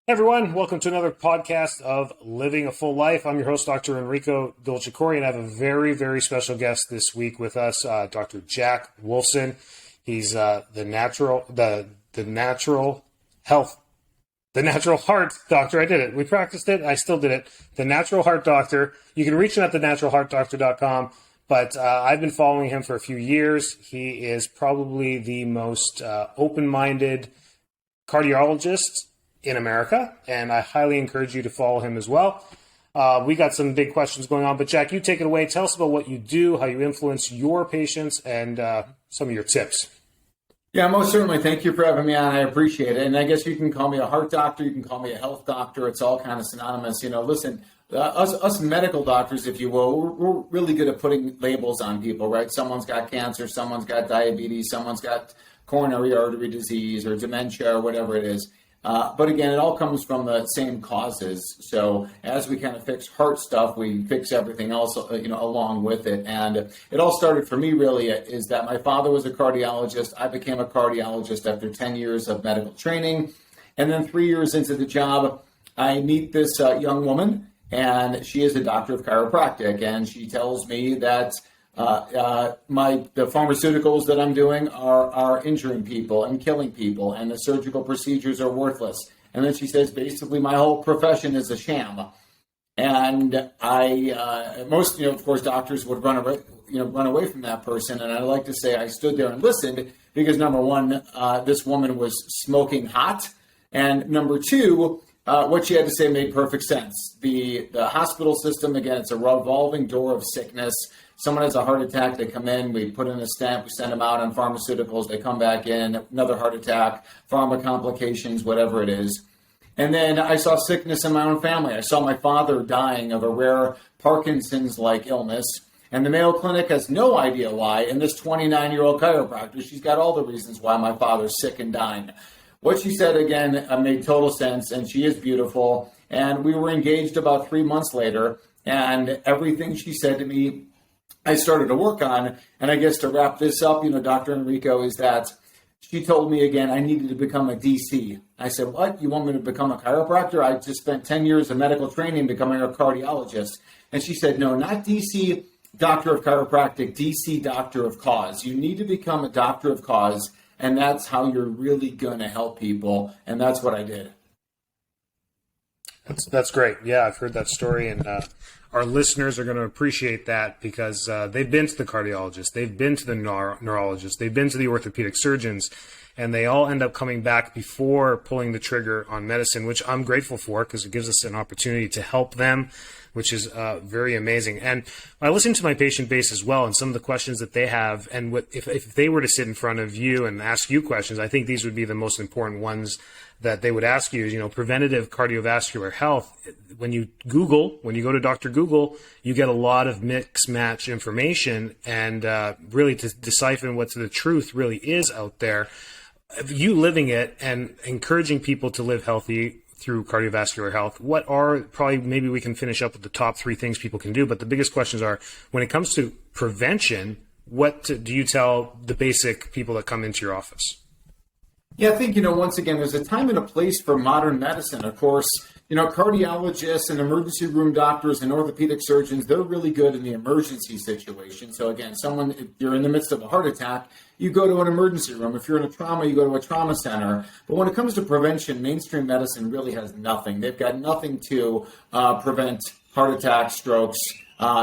Hey everyone, welcome to another podcast of Living a Full Life. I'm your host, Dr. Enrico Dolcecore, and I have a very, very special guest this week with us, Dr. Jack Wolfson. He's the natural heart doctor. I did it. We practiced it. I still did it. The natural heart doctor. You can reach him at thenaturalheartdoctor.com, but I've been following him for a few years. He is probably the most open-minded cardiologist in America, and I highly encourage you to follow him as well. We got some big questions going on, but Jack, you take it away. Tell us about what you do, how you influence your patients, and some of your tips. Yeah, most certainly. Thank you for having me on. I appreciate it. And I guess you can call me a heart doctor. You can call me a health doctor. It's all kind of synonymous. Listen, us medical doctors, if you will, we're really good at putting labels on people, right? Someone's got cancer, someone's got diabetes, someone's got coronary artery disease or dementia or whatever it is. But again, it all comes from the same causes. So as we kind of fix heart stuff, we fix everything else, along with it. And it all started for me really is that my father was a cardiologist. I became a cardiologist after 10 years of medical training. And then 3 years into the job, I meet this young woman, and she is a doctor of chiropractic. And she tells me that the pharmaceuticals that I'm doing are injuring people and killing people, and the surgical procedures are worthless. And then she says, basically, my whole profession is a sham. And most, of course, doctors would run away from that person. And I like to say I stood there and listened because number one, this woman was smoking hot, and number two, what she had to say made perfect sense. The hospital system, again, it's a revolving door of sickness. Someone has a heart attack, they come in, we put in a stent, we send them out on pharmaceuticals, they come back in, another heart attack, pharma complications, whatever it is. And then I saw sickness in my own family. I saw my father dying of a rare Parkinson's-like illness, and the Mayo Clinic has no idea why. And this 29-year-old chiropractor, she's got all the reasons why my father's sick and dying. What she said, again, made total sense, and she is beautiful. And we were engaged about 3 months later, and everything she said to me, I started to work on. And I guess to wrap this up, Dr. Enrico, is that she told me again, I needed to become a DC. I said, what? You want me to become a chiropractor? I just spent 10 years of medical training becoming a cardiologist. And she said, no, not DC, doctor of chiropractic, DC, doctor of cause. You need to become a doctor of cause. And that's how you're really going to help people. And that's what I did. That's great. Yeah, I've heard that story, and our listeners are going to appreciate that because they've been to the cardiologist, they've been to the neurologist, they've been to the orthopedic surgeons, and they all end up coming back before pulling the trigger on medicine, which I'm grateful for because it gives us an opportunity to help them, which is very amazing. And I listen to my patient base as well, and some of the questions that they have, and if they were to sit in front of you and ask you questions, I think these would be the most important ones that they would ask you is, preventative cardiovascular health. When you go to Dr. Google, you get a lot of mix match information, and really to decipher what the truth really is out there. You living it and encouraging people to live healthy through cardiovascular health, what are maybe we can finish up with the top 3 things people can do, but the biggest questions are, when it comes to prevention, what do you tell the basic people that come into your office? Yeah, I think, once again, there's a time and a place for modern medicine. Of course, cardiologists and emergency room doctors and orthopedic surgeons, they're really good in the emergency situation. So again, if you're in the midst of a heart attack, you go to an emergency room. If you're in a trauma, you go to a trauma center. But when it comes to prevention, mainstream medicine really has nothing. They've got nothing to prevent heart attacks, strokes.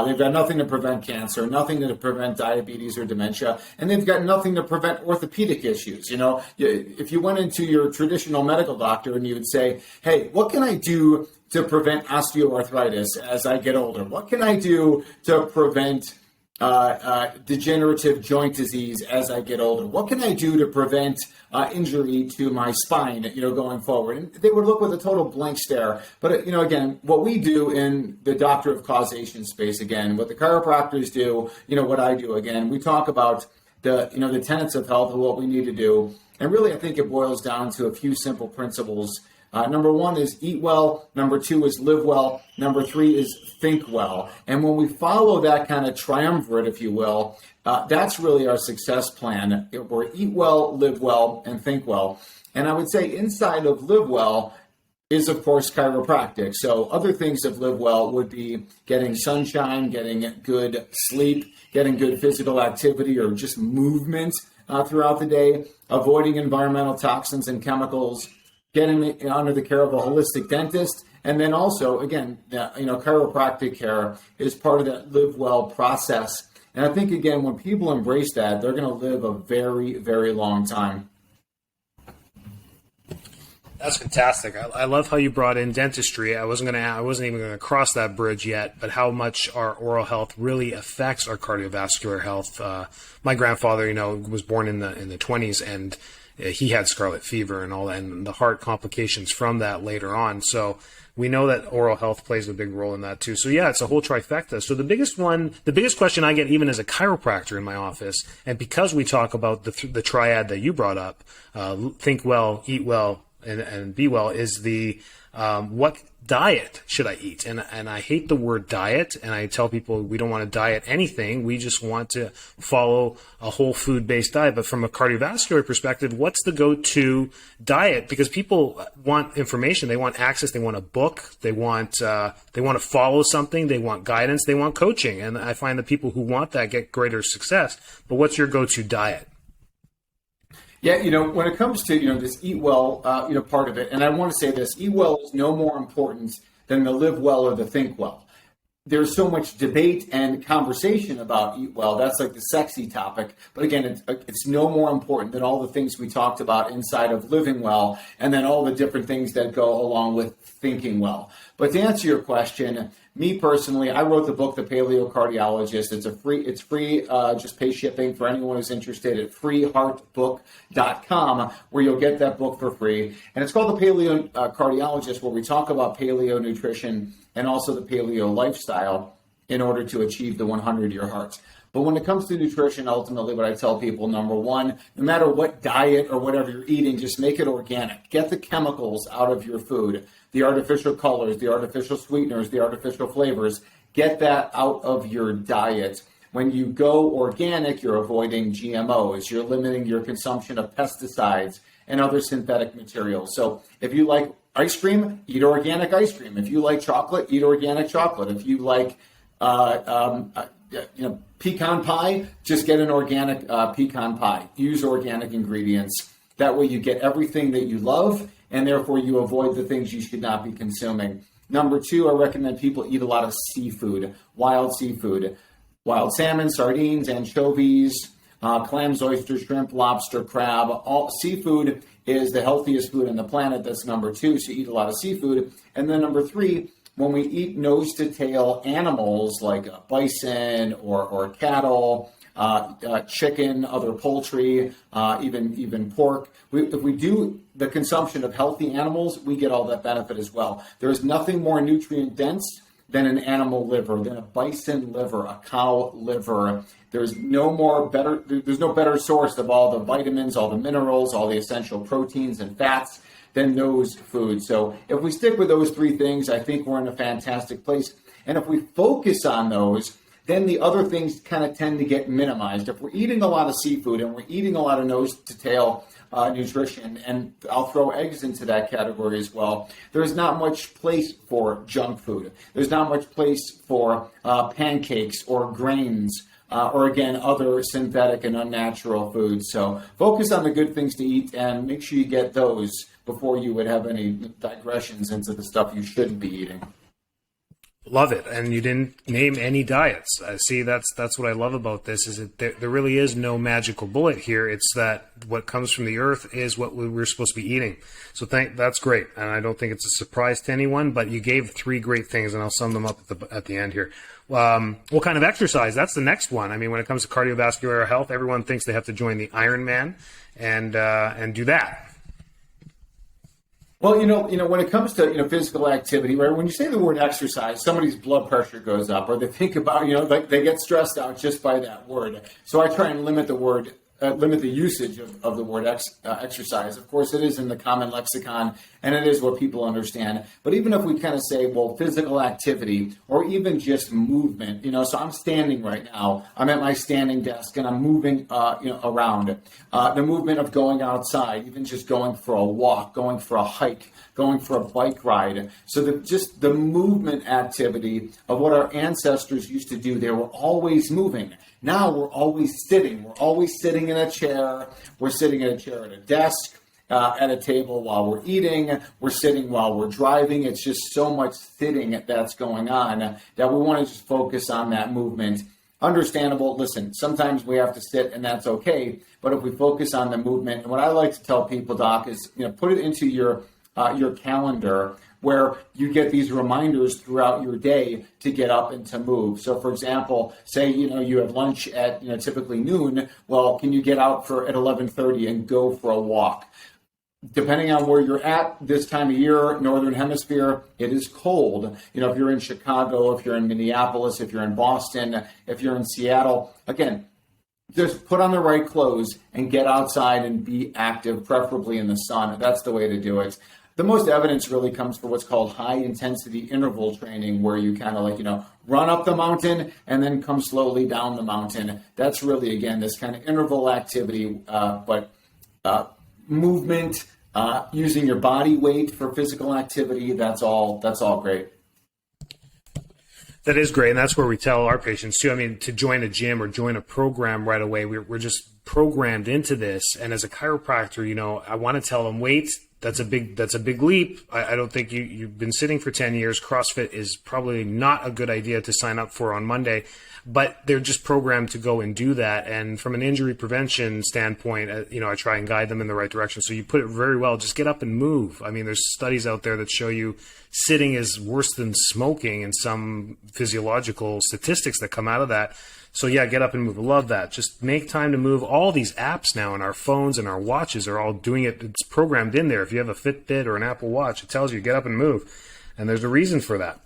They've got nothing to prevent cancer, nothing to prevent diabetes or dementia, and they've got nothing to prevent orthopedic issues. If you went into your traditional medical doctor and you would say, hey, what can I do to prevent osteoarthritis as I get older? What can I do to prevent degenerative joint disease as I get older? What can I do to prevent injury to my spine, going forward? And they would look with a total blank stare. But, again, what we do in the doctor of causation space, again, what the chiropractors do, what I do, again, we talk about the tenets of health and what we need to do. And really, I think it boils down to a few simple principles. Number 1 is eat well. Number 2 is live well. Number 3 is think well. And when we follow that kind of triumvirate, if you will, that's really our success plan. We're eat well, live well, and think well. And I would say inside of live well, is, of course, chiropractic. So other things of live well would be getting sunshine, getting good sleep, getting good physical activity or just movement throughout the day, avoiding environmental toxins and chemicals, getting under the care of a holistic dentist. And then also, again, chiropractic care is part of that live well process. And I think, again, when people embrace that, they're going to live a very, very long time. That's fantastic. I love how you brought in dentistry. I wasn't even going to cross that bridge yet, but how much our oral health really affects our cardiovascular health. My grandfather, was born in the 20s, and he had scarlet fever and all that, and the heart complications from that later on. So we know that oral health plays a big role in that too. So yeah, it's a whole trifecta. So the biggest question I get even as a chiropractor in my office, and because we talk about the triad that you brought up, think well, eat well, and be well, is the what diet should I eat? And I hate the word diet, and I tell people we don't want to diet anything. We just want to follow a whole food-based diet. But from a cardiovascular perspective, what's the go-to diet? Because people want information, they want access, they want a book, they want to follow something, they want guidance, they want coaching. And I find that people who want that get greater success. But what's your go-to diet? Yeah, when it comes to, this eat well, part of it, and I want to say this, eat well is no more important than the live well or the think well. There's so much debate and conversation about eat well. That's like the sexy topic. But again, it's no more important than all the things we talked about inside of living well, and then all the different things that go along with thinking well. But to answer your question, me personally, I wrote the book, The Paleo Cardiologist. It's free, just pay shipping for anyone who's interested at freeheartbook.com, where you'll get that book for free. And it's called The Paleo Cardiologist, where we talk about paleo nutrition and also the paleo lifestyle in order to achieve the 100-year heart. But when it comes to nutrition, ultimately what I tell people, number one, no matter what diet or whatever you're eating, just make it organic. Get the chemicals out of your food, the artificial colors, the artificial sweeteners, the artificial flavors. Get that out of your diet. When you go organic, you're avoiding GMOs. You're limiting your consumption of pesticides and other synthetic materials. So if you like ice cream, eat organic ice cream. If you like chocolate, eat organic chocolate. If you like pecan pie, just get an organic pecan pie. Use organic ingredients. That way you get everything that you love, and therefore you avoid the things you should not be consuming. Number two, I recommend people eat a lot of seafood, wild seafood, wild salmon, sardines, anchovies, clams, oysters, shrimp, lobster, crab. All seafood is the healthiest food on the planet. That's number two. So eat a lot of seafood. And then number three, when we eat nose to tail animals like bison or cattle, chicken, other poultry, even pork, if we do the consumption of healthy animals, we get all that benefit as well. There's nothing more nutrient dense than an animal liver, than a bison liver, a cow liver. There's no better source of all the vitamins, all the minerals, all the essential proteins and fats than those foods. So if we stick with those three things, I think we're in a fantastic place. And if we focus on those, then the other things kind of tend to get minimized. If we're eating a lot of seafood and we're eating a lot of nose to tail nutrition, and I'll throw eggs into that category as well, there's not much place for junk food. There's not much place for pancakes or grains, or again, other synthetic and unnatural foods. So focus on the good things to eat and make sure you get those before you would have any digressions into the stuff you shouldn't be eating. Love it. And you didn't name any diets. See, that's what I love about this, is that there really is no magical bullet here. It's that what comes from the earth is what we're supposed to be eating. So that's great. And I don't think it's a surprise to anyone, but you gave three great things, and I'll sum them up at the end here. What kind of exercise? That's the next one. I mean, when it comes to cardiovascular health, everyone thinks they have to join the Ironman and do that. Well, when it comes to, physical activity, right? When you say the word exercise, somebody's blood pressure goes up, or they think about, like they get stressed out just by that word. So I try and limit the word limit the usage of the word exercise. Of course, it is in the common lexicon, and it is what people understand. But even if we kind of say, well, physical activity or even just movement, so I'm standing right now. I'm at my standing desk and I'm moving, around. The movement of going outside, even just going for a walk, going for a hike, going for a bike ride. So just the movement activity of what our ancestors used to do, they were always moving. Now we're always sitting. We're always sitting in a chair. We're sitting in a chair at a desk, at a table while we're eating. We're sitting while we're driving. It's just so much sitting that's going on that we want to just focus on that movement. Understandable. Listen, sometimes we have to sit and that's okay. But if we focus on the movement, and what I like to tell people, Doc, is, put it into your calendar where you get these reminders throughout your day to get up and to move. So for example, say, you have lunch at, typically noon. Well, can you get out at 11:30 and go for a walk? Depending on where you're at this time of year, Northern Hemisphere, it is cold. If you're in Chicago, if you're in Minneapolis, if you're in Boston, if you're in Seattle, again, just put on the right clothes and get outside and be active, preferably in the sun. That's the way to do it. The most evidence really comes for what's called high intensity interval training, where you kind of run up the mountain and then come slowly down the mountain. That's really, again, this kind of interval activity, but movement, using your body weight for physical activity. That's all great. That is great, and that's where we tell our patients too. I mean, to join a gym or join a program right away, we're just programmed into this. And as a chiropractor, I want to tell them, wait, that's a big leap. I don't think you've been sitting for 10 years. CrossFit is probably not a good idea to sign up for on Monday, but they're just programmed to go and do that. And from an injury prevention standpoint, I try and guide them in the right direction. So you put it very well. Just get up and move. I mean, there's studies out there that show you sitting is worse than smoking and some physiological statistics that come out of that. So yeah, get up and move. I love that. Just make time to move. All these apps now on our phones and our watches are all doing it. It's programmed in there. If you have a Fitbit or an Apple Watch, it tells you get up and move. And there's a reason for that.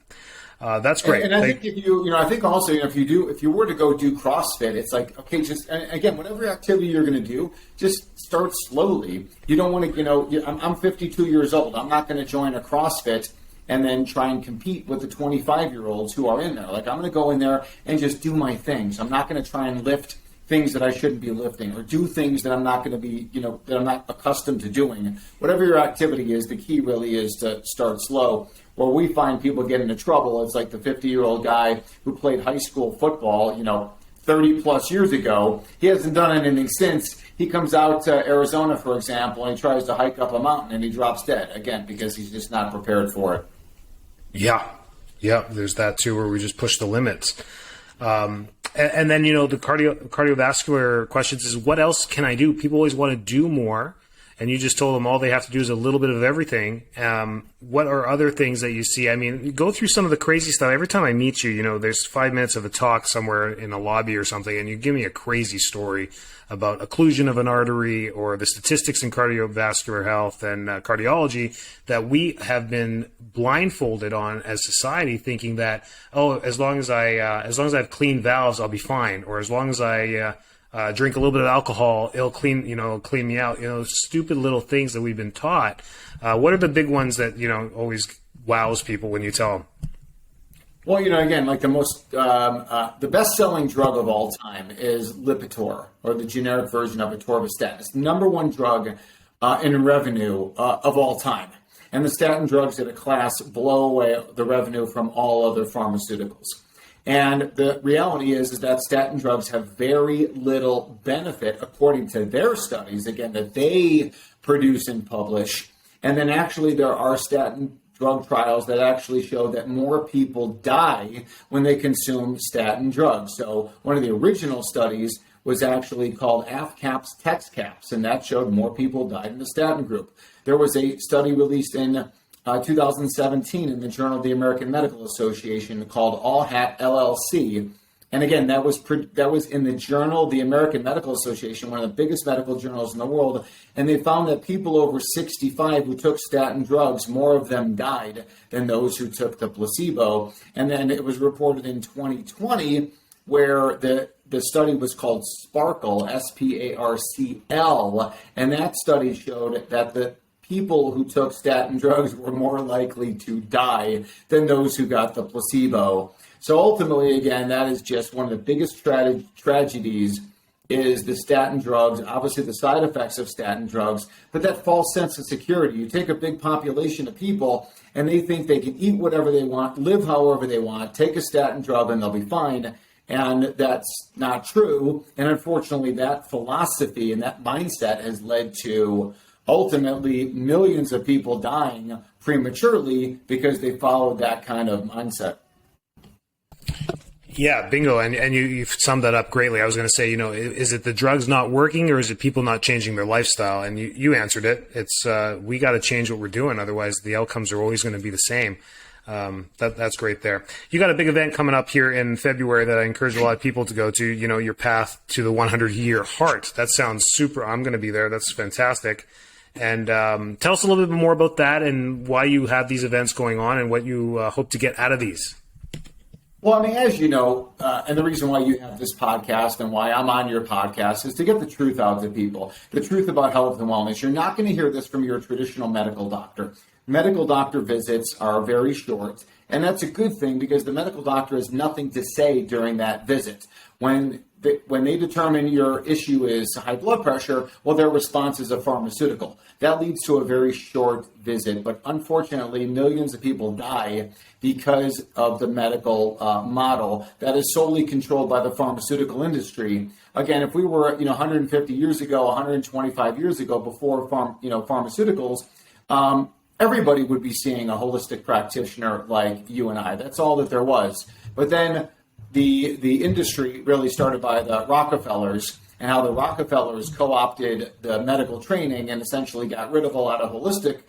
That's great. And I think if I think also, if you were to go do CrossFit, it's like, okay, just, and again, whatever activity you're going to do, just start slowly. You don't want to, I'm 52 years old. I'm not going to join a CrossFit and then try and compete with the 25-year-olds who are in there. Like, I'm going to go in there and just do my things. I'm not going to try and lift things that I shouldn't be lifting or do things that I'm not going to be, that I'm not accustomed to doing. Whatever your activity is, the key really is to start slow. Where we find people get into trouble, it's like the 50-year-old guy who played high school football, 30 plus years ago. He hasn't done anything since. He comes out to Arizona, for example, and he tries to hike up a mountain and he drops dead, again, because he's just not prepared for it. Yeah, there's that too, where we just push the limits. And then, the cardiovascular questions is, what else can I do? People always want to do more. And you just told them all they have to do is a little bit of everything. What are other things that you see? I mean, go through some of the crazy stuff. Every time I meet you, there's 5 minutes of a talk somewhere in a lobby or something, and you give me a crazy story about occlusion of an artery or the statistics in cardiovascular health and cardiology that we have been blindfolded on as society, thinking that, as long as I have clean valves, I'll be fine, or as long as I drink a little bit of alcohol, it'll clean me out. Stupid little things that we've been taught. What are the big ones that, always wows people when you tell them? Well, again, like the best-selling drug of all time is Lipitor, or the generic version of atorvastatin. It's the number one drug in revenue of all time. And the statin drugs at a class blow away the revenue from all other pharmaceuticals. And the reality is that statin drugs have very little benefit, according to their studies, again, that they produce and publish. And then actually there are statin drug trials that actually show that more people die when they consume statin drugs. So one of the original studies was actually called AFCAPS TEXCAPS, and that showed more people died in the statin group. There was a study released in 2017 in the Journal of the American Medical Association called AllHat LLC. And again, that was in the Journal of the American Medical Association, one of the biggest medical journals in the world. And they found that people over 65 who took statin drugs, more of them died than those who took the placebo. And then it was reported in 2020 where the study was called Sparkle, SPARCL, and that study showed that the people who took statin drugs were more likely to die than those who got the placebo. So ultimately, again, that is just one of the biggest tragedies is the statin drugs, obviously the side effects of statin drugs, but that false sense of security. You take a big population of people and they think they can eat whatever they want, live however they want, take a statin drug and they'll be fine. And that's not true. And unfortunately, that philosophy and that mindset has led to ultimately millions of people dying prematurely because they followed that kind of mindset. Yeah, bingo. And you've summed that up greatly. I was going to say, is it the drugs not working or is it people not changing their lifestyle? And you answered it. It's we got to change what we're doing. Otherwise, the outcomes are always going to be the same. That's great there. You got a big event coming up here in February that I encourage a lot of people to go to, your path to the 100-year heart. That sounds super. I'm going to be there. That's fantastic. And tell us a little bit more about that and why you have these events going on and what you hope to get out of these. Well, as you know, and the reason why you have this podcast and why I'm on your podcast is to get the truth out to people, the truth about health and wellness. You're not going to hear this from your traditional medical doctor. Medical doctor visits are very short, and that's a good thing because the medical doctor has nothing to say during that visit. When they determine your issue is high blood pressure, well, their response is a pharmaceutical. That leads to a very short visit, but unfortunately, millions of people die because of the medical model that is solely controlled by the pharmaceutical industry. Again, if we were 150 years ago, 125 years ago, before pharmaceuticals, everybody would be seeing a holistic practitioner like you and I. That's all that there was. But then the industry really started by the Rockefellers, and how the Rockefellers co-opted the medical training and essentially got rid of a lot of holistic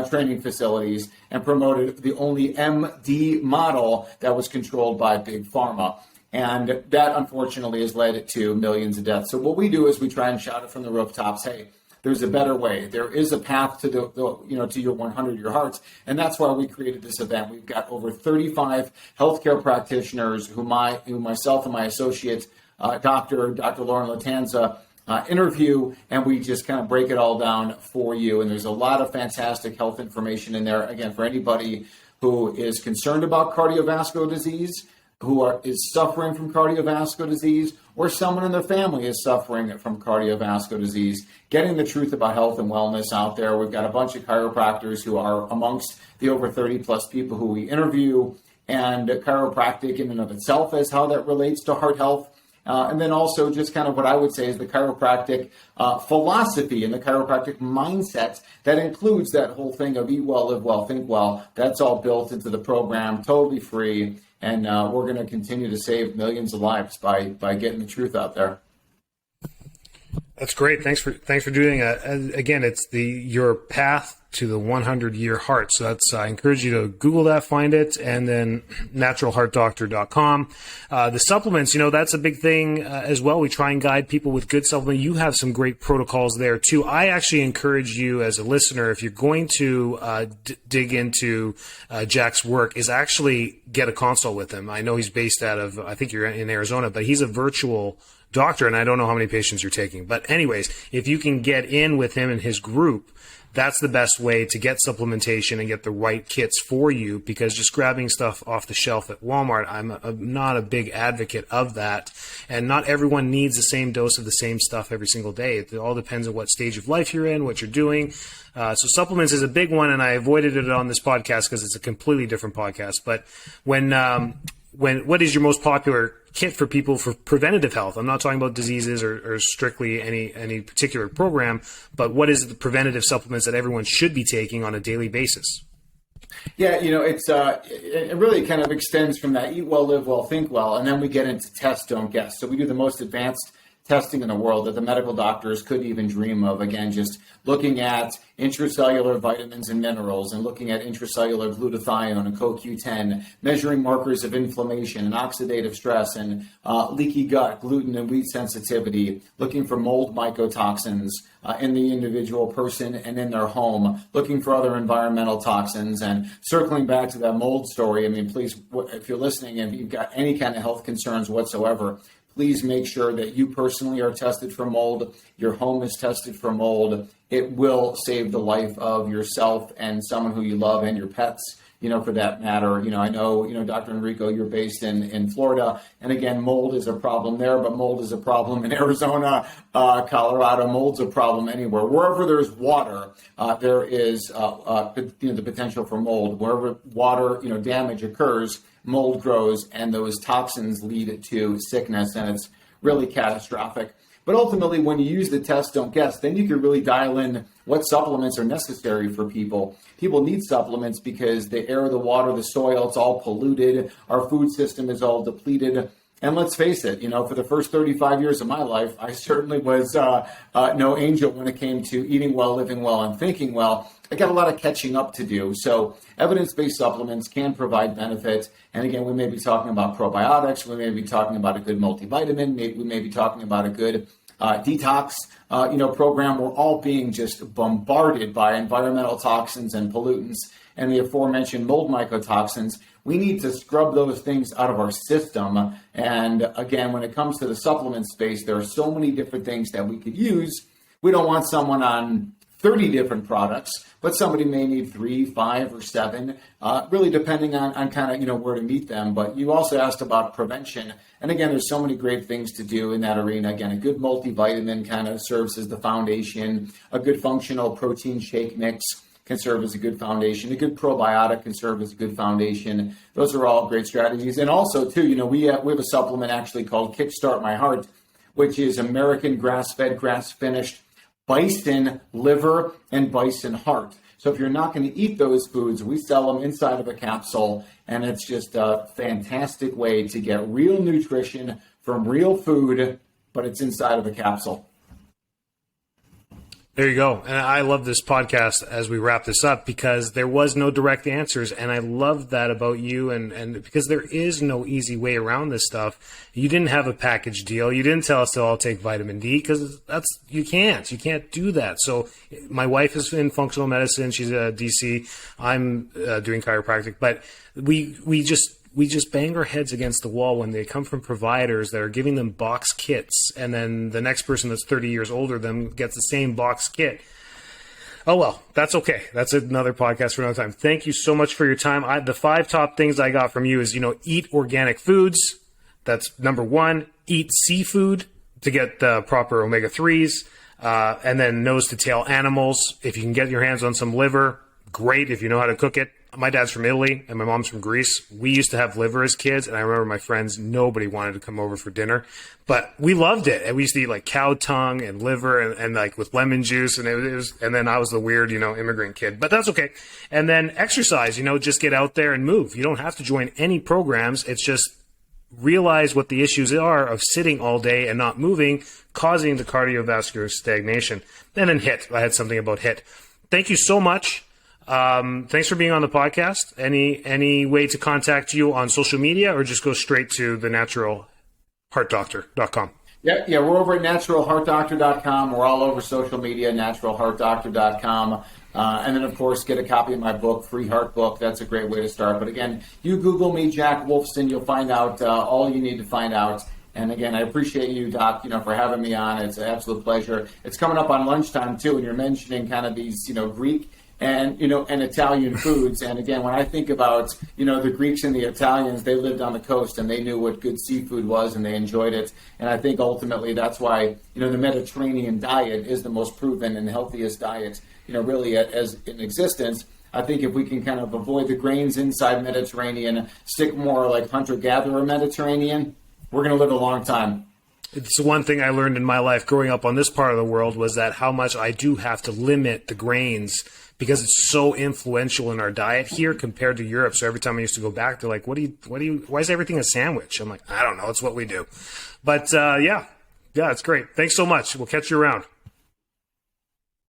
training facilities and promoted the only MD model that was controlled by Big Pharma. And that unfortunately has led to millions of deaths. So what we do is we try and shout it from the rooftops, hey, there's a better way. There is a path to to your 100-year hearts, and that's why we created this event. We've got over 35 healthcare practitioners who myself and my associate, Dr. Lauren Latanza, interview, and we just kind of break it all down for you. And there's a lot of fantastic health information in there. Again, for anybody who is concerned about cardiovascular disease, is suffering from cardiovascular disease, or someone in their family is suffering from cardiovascular disease, getting the truth about health and wellness out there. We've got a bunch of chiropractors who are amongst the over 30 plus people who we interview, and chiropractic in and of itself as how that relates to heart health. And then also just kind of what I would say is the chiropractic philosophy and the chiropractic mindset that includes that whole thing of eat well, live well, think well. That's all built into the program, totally free. And we're going to continue to save millions of lives by getting the truth out there. That's great. Thanks for doing it. Again, it's your path to the 100-year heart. So that's I encourage you to Google that, find it, and then naturalheartdoctor.com. The supplements, that's a big thing as well. We try and guide people with good supplements. You have some great protocols there too. I actually encourage you as a listener, if you're going to dig into Jack's work, is actually get a consult with him. I know he's based out of, I think you're in Arizona, but he's a virtual doctor, and I don't know how many patients you're taking. But anyways, if you can get in with him and his group, that's the best way to get supplementation and get the right kits for you, because just grabbing stuff off the shelf at Walmart, I'm not a big advocate of that. And not everyone needs the same dose of the same stuff every single day. It all depends on what stage of life you're in, what you're doing. So supplements is a big one, and I avoided it on this podcast because it's a completely different podcast. But what is your most popular kit for people for preventative health? I'm not talking about diseases or strictly any particular program, but what is the preventative supplements that everyone should be taking on a daily basis? Yeah, it really kind of extends from that eat well, live well, think well, and then we get into test, don't guess. So we do the most advanced testing in the world that the medical doctors couldn't even dream of. Again, just looking at intracellular vitamins and minerals and looking at intracellular glutathione and CoQ10, measuring markers of inflammation and oxidative stress and leaky gut, gluten and wheat sensitivity, looking for mold mycotoxins in the individual person and in their home, looking for other environmental toxins. And circling back to that mold story, I mean, please, if you're listening and you've got any kind of health concerns whatsoever, please make sure that you personally are tested for mold, your home is tested for mold. It will save the life of yourself and someone who you love and your pets, for that matter. I know, Dr. Enrico, you're based in Florida. And again, mold is a problem there, but mold is a problem in Arizona, Colorado. Mold's a problem anywhere. Wherever there's water, there is the potential for mold. Wherever water, damage occurs, mold grows, and those toxins lead to sickness, and it's really catastrophic. But ultimately, when you use the test, don't guess, then you can really dial in what supplements are necessary for people. People need supplements because the air, the water, the soil, it's all polluted. Our food system is all depleted. And let's face it, for the first 35 years of my life, I certainly was no angel when it came to eating well, living well, and thinking well. I got a lot of catching up to do. So evidence-based supplements can provide benefit. And again, we may be talking about probiotics. We may be talking about a good multivitamin. We may be talking about a good detox, program. We're all being just bombarded by environmental toxins and pollutants and the aforementioned mold mycotoxins. We need to scrub those things out of our system. And again, when it comes to the supplement space, there are so many different things that we could use. We don't want someone on 30 different products, but somebody may need 3, 5, or 7, really depending on kind of, where to meet them. But you also asked about prevention. And again, there's so many great things to do in that arena. Again, a good multivitamin kind of serves as the foundation. A good functional protein shake mix can serve as a good foundation. A good probiotic can serve as a good foundation. Those are all great strategies. And also, too, we have a supplement actually called Kickstart My Heart, which is American grass-fed, grass-finished bison liver and bison heart. So if you're not going to eat those foods, we sell them inside of a capsule, and it's just a fantastic way to get real nutrition from real food, but it's inside of a capsule. There you go. And I love this podcast as we wrap this up because there was no direct answers. And I love that about you. And because there is no easy way around this stuff. You didn't have a package deal. You didn't tell us to all take vitamin D because you can't do that. So my wife is in functional medicine. She's a DC. I'm doing chiropractic, but we just bang our heads against the wall when they come from providers that are giving them box kits, and then the next person that's 30 years older than them gets the same box kit. Oh, well, that's okay. That's another podcast for another time. Thank you so much for your time. The 5 top things I got from you is, eat organic foods. That's number 1. Eat seafood to get the proper omega-3s, and then nose to tail animals. If you can get your hands on some liver, great if you know how to cook it. My dad's from Italy and my mom's from Greece. We used to have liver as kids, and I remember my friends, nobody wanted to come over for dinner, but we loved it. And we used to eat like cow tongue and liver and like with lemon juice, and it was, and then I was the weird, immigrant kid, but that's okay. And then exercise, just get out there and move. You don't have to join any programs. It's just realize what the issues are of sitting all day and not moving, causing the cardiovascular stagnation. And then HIIT. I had something about HIIT. Thank you so much. Thanks for being on the podcast. Any way to contact you on social media, or just go straight to the naturalheartdoctor.com? Yeah, we're over at naturalheartdoctor.com. We're all over social media, naturalheartdoctor.com. And then, of course, get a copy of my book, Free Heart Book. That's a great way to start. But again, you Google me, Jack Wolfson. You'll find out all you need to find out. And again, I appreciate you, Doc, for having me on. It's an absolute pleasure. It's coming up on lunchtime, too, and you're mentioning kind of these, Greek and Italian foods. And again, when I think about, the Greeks and the Italians, they lived on the coast and they knew what good seafood was and they enjoyed it. And I think ultimately that's why, the Mediterranean diet is the most proven and healthiest diet, really as in existence. I think if we can kind of avoid the grains inside Mediterranean, stick more like hunter-gatherer Mediterranean, we're going to live a long time. It's one thing I learned in my life growing up on this part of the world was that how much I do have to limit the grains because it's so influential in our diet here compared to Europe. So every time I used to go back, they're like, why is everything a sandwich? I'm like, I don't know. It's what we do. But yeah, Yeah, it's great. Thanks so much. We'll catch you around.